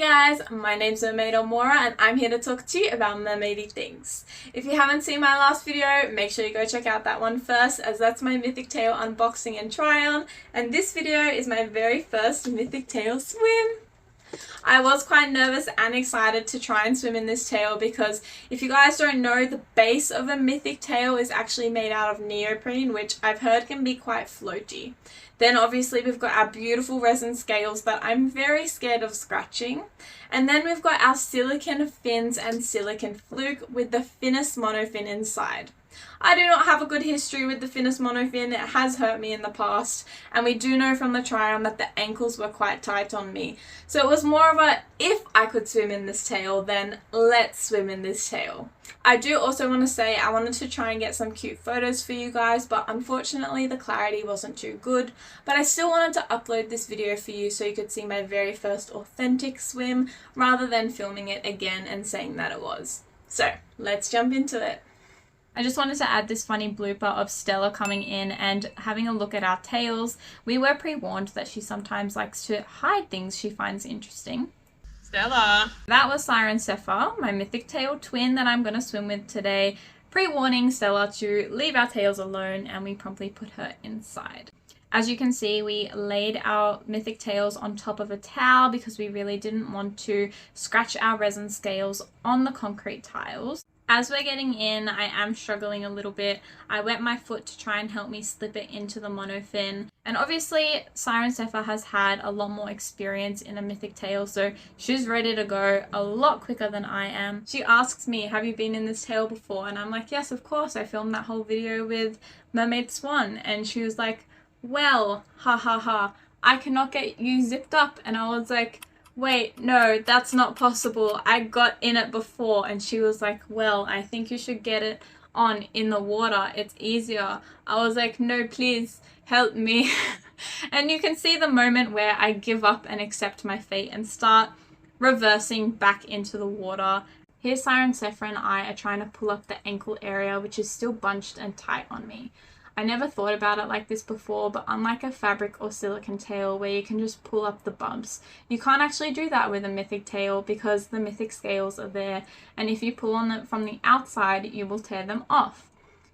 guys, my name's Mermaid and I'm here to talk to you about mermaidy things. If you haven't seen my last video, make sure you go check out that one first, as that's my Mythic Tail unboxing and try on, and this video is my very first Mythic Tail swim. I was quite nervous and excited to try and swim in this tail because if you guys don't know, the base of a Mythic Tail is actually made out of neoprene, which I've heard can be quite floaty. Then obviously we've got our beautiful resin scales that I'm very scared of scratching. And then we've got our silicone fins and silicone fluke with the finnest monofin inside. I do not have a good history with the finnest monofin, it has hurt me in the past, and we do know from the try-on that the ankles were quite tight on me. So it was more of a, if I could swim in this tail, then let's swim in this tail. I do also want to say I wanted to try and get some cute photos for you guys, but unfortunately the clarity wasn't too good. But I still wanted to upload this video for you so you could see my very first authentic swim, rather than filming it again and saying that it was. So let's jump into it. I just wanted to add this funny blooper of Stella coming in and having a look at our tails. We were pre-warned that she sometimes likes to hide things she finds interesting. Stella! That was Siren Zephyr, my Mythic Tail twin that I'm going to swim with today. Pre-warning Stella to leave our tails alone, and we promptly put her inside. As you can see, we laid our Mythic Tails on top of a towel because we really didn't want to scratch our resin scales on the concrete tiles. As we're getting in, I am struggling a little bit. I wet my foot to try and help me slip it into the monofin. And obviously, Siren Zephyr has had a lot more experience in a Mythic Tail, so she's ready to go a lot quicker than I am. She asks me, have you been in this tail before? And I'm like, yes, of course. I filmed that whole video with Mermaid Swan. And she was like, well, ha ha ha, I cannot get you zipped up. And I was like, wait, no, that's not possible. I got in it before. And she was like, well, I think you should get it on in the water. It's easier. I was like, no, please help me. And you can see the moment where I give up and accept my fate and start reversing back into the water. Here Siren Zephyr and I are trying to pull up the ankle area, which is still bunched and tight on me. I never thought about it like this before, but unlike a fabric or silicone tail where you can just pull up the bumps, you can't actually do that with a Mythic Tail because the Mythic scales are there, and if you pull on it from the outside, you will tear them off.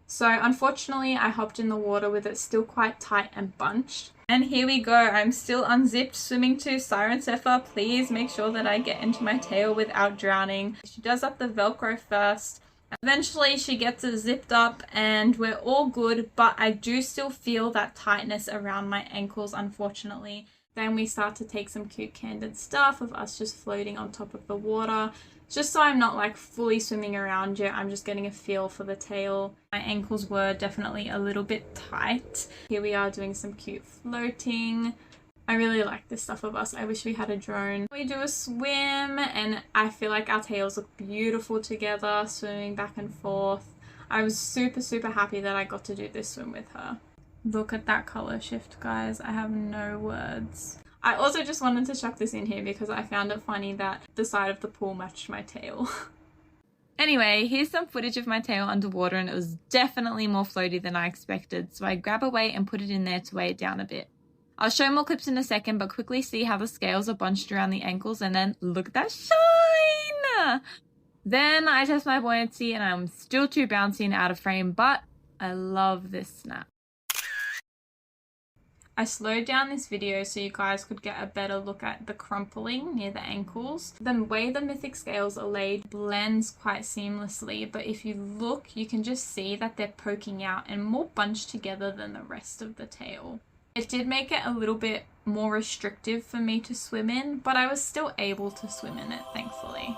So unfortunately, I hopped in the water with it still quite tight and bunched. And here we go, I'm still unzipped, swimming to Siren Zephyr. Please make sure that I get into my tail without drowning. She does up the Velcro first. Eventually she gets it zipped up and we're all good, but I do still feel that tightness around my ankles, unfortunately. Then we start to take some cute candid stuff of us just floating on top of the water, just so I'm not like fully swimming around yet. I'm just getting a feel for the tail. My ankles were definitely a little bit tight. Here we are doing some cute floating. I really like this stuff of us. I wish we had a drone. We do a swim and I feel like our tails look beautiful together, swimming back and forth. I was super happy that I got to do this swim with her. Look at that color shift, guys. I have no words. I also just wanted to chuck this in here because I found it funny that the side of the pool matched my tail. Anyway, here's some footage of my tail underwater and it was definitely more floaty than I expected. So I grab a weight and put it in there to weigh it down a bit. I'll show more clips in a second, but quickly see how the scales are bunched around the ankles and then look at that shine! Then I test my buoyancy and I'm still too bouncy and out of frame, but I love this snap. I slowed down this video so you guys could get a better look at the crumpling near the ankles. The way the Mythic scales are laid blends quite seamlessly, but if you look, you can just see that they're poking out and more bunched together than the rest of the tail. It did make it a little bit more restrictive for me to swim in, but I was still able to swim in it, thankfully.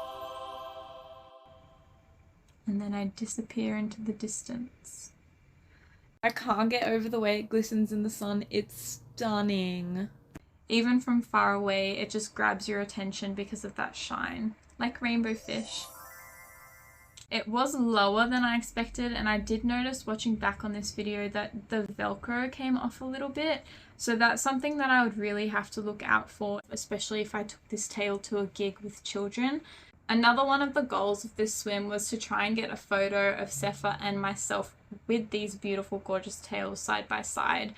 And then I disappear into the distance. I can't get over the way it glistens in the sun. It's stunning. Even from far away, it just grabs your attention because of that shine, like rainbow fish. It was lower than I expected, and I did notice watching back on this video that the Velcro came off a little bit. So that's something that I would really have to look out for, especially if I took this tail to a gig with children. Another one of the goals of this swim was to try and get a photo of Zephyr and myself with these beautiful, gorgeous tails side by side,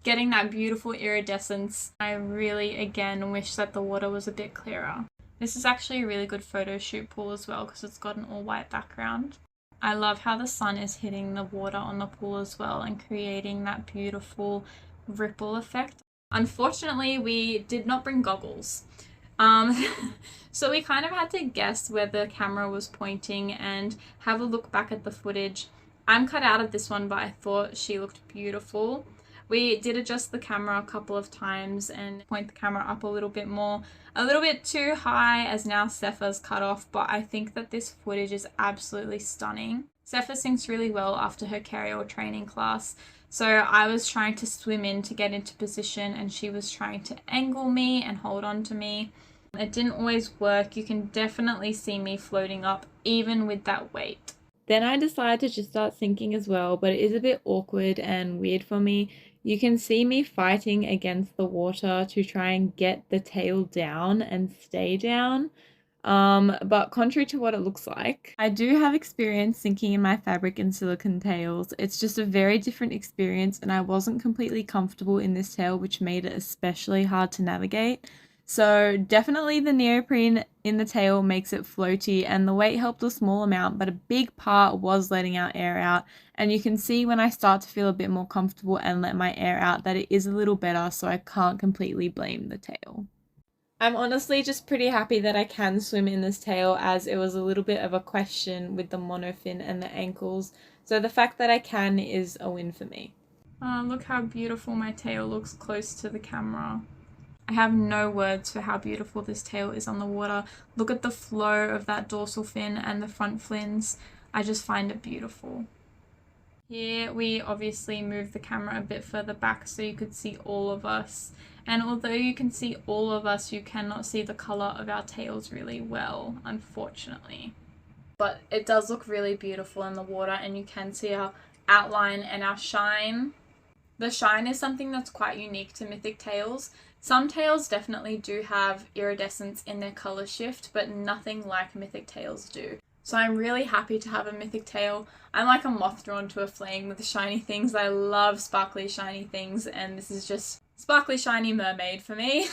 getting that beautiful iridescence. I really, again, wish that the water was a bit clearer. This is actually a really good photo shoot pool as well because it's got an all white background. I love how the sun is hitting the water on the pool as well and creating that beautiful ripple effect. Unfortunately, we did not bring goggles. So we kind of had to guess where the camera was pointing and have a look back at the footage. I'm cut out of this one, but I thought she looked beautiful. We did adjust the camera a couple of times and point the camera up a little bit more. A little bit too high as now Sepha's cut off, but I think that this footage is absolutely stunning. Sepha sings really well after her Kariel training class. So I was trying to swim in to get into position and she was trying to angle me and hold on to me. It didn't always work. You can definitely see me floating up even with that weight. Then I decided to just start sinking as well, but it is a bit awkward and weird for me. You can see me fighting against the water to try and get the tail down and stay down. But contrary to what it looks like, I do have experience sinking in my fabric and silicone tails. It's just a very different experience and I wasn't completely comfortable in this tail, which made it especially hard to navigate. So definitely the neoprene in the tail makes it floaty and the weight helped a small amount, but a big part was letting our air out. And you can see when I start to feel a bit more comfortable and let my air out that it is a little better, so I can't completely blame the tail. I'm honestly just pretty happy that I can swim in this tail, as it was a little bit of a question with the monofin and the ankles. So the fact that I can is a win for me. Look how beautiful my tail looks close to the camera. I have no words for how beautiful this tail is on the water. Look at the flow of that dorsal fin and the front fins. I just find it beautiful. Here we obviously moved the camera a bit further back so you could see all of us. And although you can see all of us, you cannot see the colour of our tails really well, unfortunately. But it does look really beautiful in the water and you can see our outline and our shine. The shine is something that's quite unique to Mythic Tails. Some tails definitely do have iridescence in their colour shift, but nothing like Mythic Tails do. So I'm really happy to have a Mythic Tail. I'm like a moth drawn to a flame with the shiny things. I love sparkly shiny things and this is just sparkly shiny mermaid for me.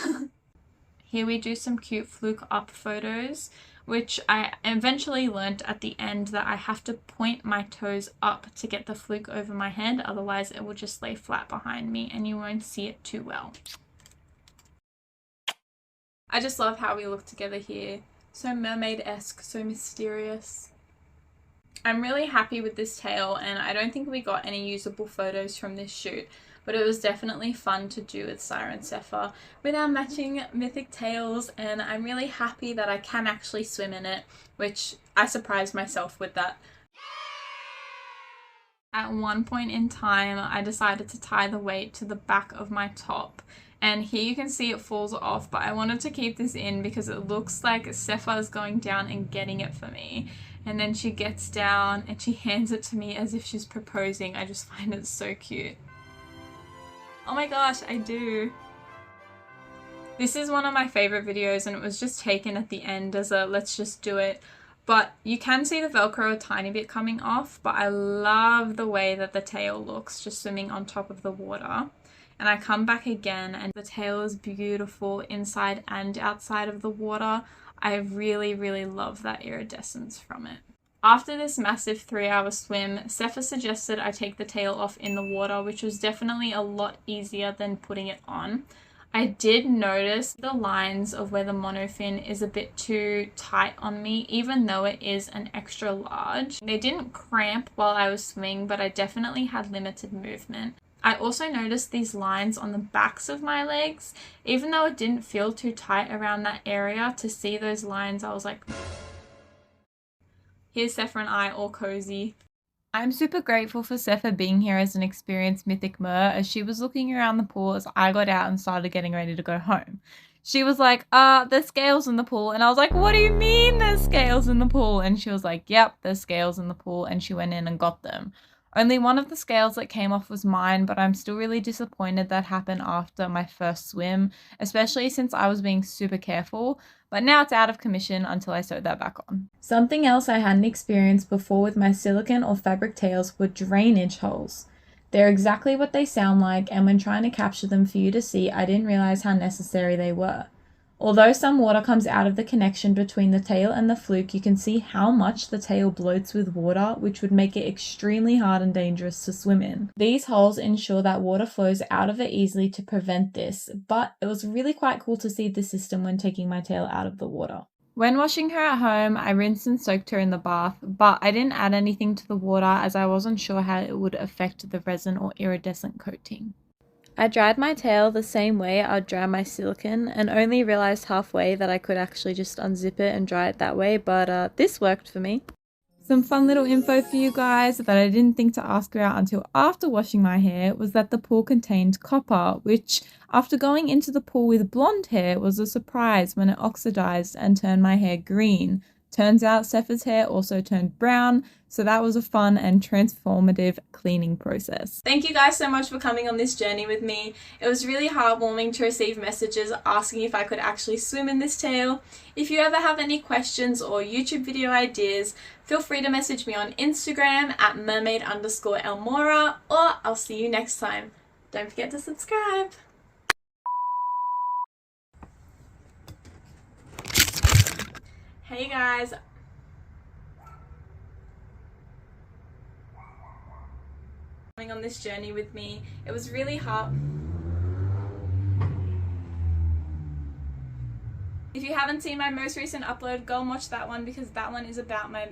Here we do some cute fluke up photos, which I eventually learnt at the end that I have to point my toes up to get the fluke over my head, otherwise it will just lay flat behind me and you won't see it too well. I just love how we look together here. So mermaid-esque, so mysterious. I'm really happy with this tail and I don't think we got any usable photos from this shoot, but it was definitely fun to do with Siren Sepha with our matching Mythic Tails, and I'm really happy that I can actually swim in it, which I surprised myself with that. At one point in time, I decided to tie the weight to the back of my top. And here you can see it falls off, but I wanted to keep this in because it looks like Sepha is going down and getting it for me. And then she gets down and she hands it to me as if she's proposing. I just find it so cute. Oh my gosh, I do. This is one of my favorite videos and it was just taken at the end as a let's just do it. But you can see the Velcro a tiny bit coming off, but I love the way that the tail looks just swimming on top of the water. And I come back again and the tail is beautiful inside and outside of the water. I really, really love that iridescence from it. After this massive 3-hour swim, Sepha suggested I take the tail off in the water, which was definitely a lot easier than putting it on. I did notice the lines of where the monofin is a bit too tight on me, even though it is an extra large. They didn't cramp while I was swimming, but I definitely had limited movement. I also noticed these lines on the backs of my legs. Even though it didn't feel too tight around that area, to see those lines, I was like, here's Sepha and I all cozy. I'm super grateful for Sepha being here as an experienced Mythic Mer, as she was looking around the pool as I got out and started getting ready to go home. She was like, there's scales in the pool. And I was like, what do you mean there's scales in the pool? And she was like, yep, there's scales in the pool. And she went in and got them. Only one of the scales that came off was mine, but I'm still really disappointed that happened after my first swim, especially since I was being super careful, but now it's out of commission until I sew that back on. Something else I hadn't experienced before with my silicone or fabric tails were drainage holes. They're exactly what they sound like, and when trying to capture them for you to see, I didn't realize how necessary they were. Although some water comes out of the connection between the tail and the fluke, you can see how much the tail bloats with water, which would make it extremely hard and dangerous to swim in. These holes ensure that water flows out of it easily to prevent this, but it was really quite cool to see the system when taking my tail out of the water. When washing her at home, I rinsed and soaked her in the bath, but I didn't add anything to the water as I wasn't sure how it would affect the resin or iridescent coating. I dried my tail the same way I'd dry my silicone and only realised halfway that I could actually just unzip it and dry it that way, but this worked for me. Some fun little info for you guys that I didn't think to ask about until after washing my hair was that the pool contained copper, which after going into the pool with blonde hair was a surprise when it oxidized and turned my hair green. Turns out Sepha's hair also turned brown, so that was a fun and transformative cleaning process. Thank you guys so much for coming on this journey with me. It was really heartwarming to receive messages asking if I could actually swim in this tail. If you ever have any questions or YouTube video ideas, feel free to message me on Instagram at mermaid_Elmora, or I'll see you next time. Don't forget to subscribe. Hey guys, coming on this journey with me. It was really hard. If you haven't seen my most recent upload, go and watch that one because that one is about my